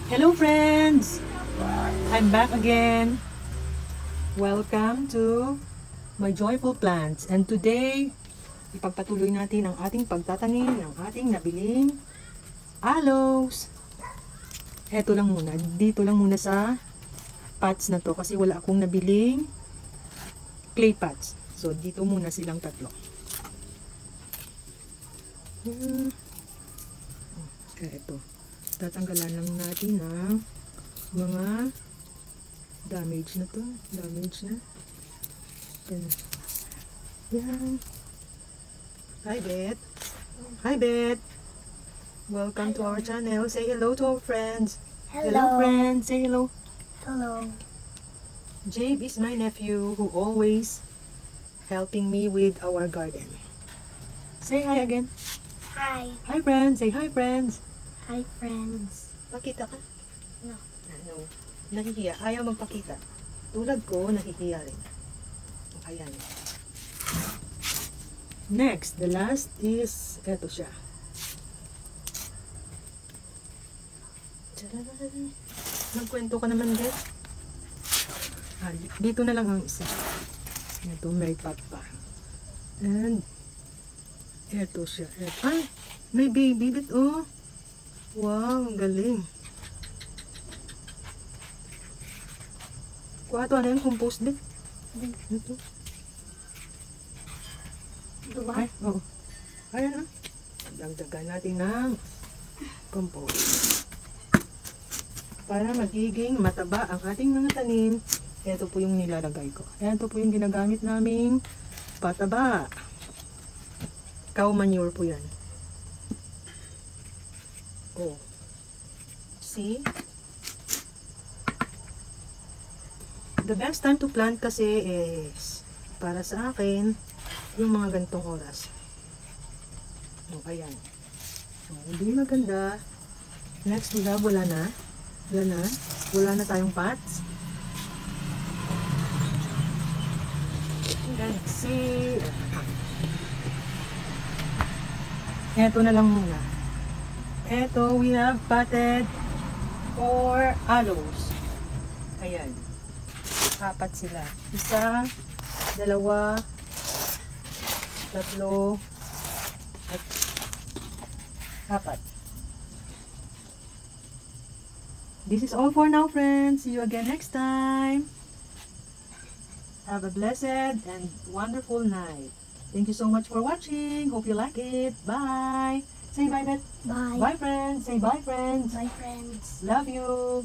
Hello friends! I'm back again. Welcome to my joyful plants. And today, ipagpatuloy natin ang ating pagtatanim ng ating nabiling aloes. Eto lang muna. Dito lang muna sa pots na to kasi wala akong nabiling clay pots. So, dito muna silang tatlo. Eto. Tatanggalan lang natin ng mga damage na to. Damage na. Yan. Hi, Beth. Hi, Beth. Welcome to our channel. Say hello to our friends. Hello, friends. Say hello. Hello. Jabe is my nephew who always helping me with our garden. Say hi again. Hi. Hi, friends. Say hi, friends. Hi, friends. Pakita ka. No. Ano? Nahihiya. Ayaw magpakita. Tulad ko, nahihiya rin. Ayan. Next, the last is, eto siya. Tcharan! Magkwento ka naman, Beth. Dito na lang ang isa. Ito, may pot pa. And, eto siya. Ay, may baby, Beth, oh. Wow, ang galing. Kuha ito, ano yung compost, Beth? Ito. Ito ba? Ay, oo. Ayan, ah. Dagdagan natin ng compost. Para magiging mataba ang ating mga tanim. Ito po yung nilalagay ko. Ito po yung ginagamit naming pataba. Cow manure po yan. Oh. See? The best time to plant kasi is para sa akin yung mga gantong oras. Oh, ayan. So, hindi maganda. Next we have, wala na. Wala na tayong pots. Let's see. Eto na lang muna. Eto, we have potted 4 aloes. Ayan. 4 sila. 1, 2, 3, at 4. This is all for now, friends. See you again next time. Have a blessed and wonderful night. Thank you so much for watching. Hope you like it. Bye. Say bye, Beth. Bye. Bye, friends. Say bye, friends. Bye, friends. Love you.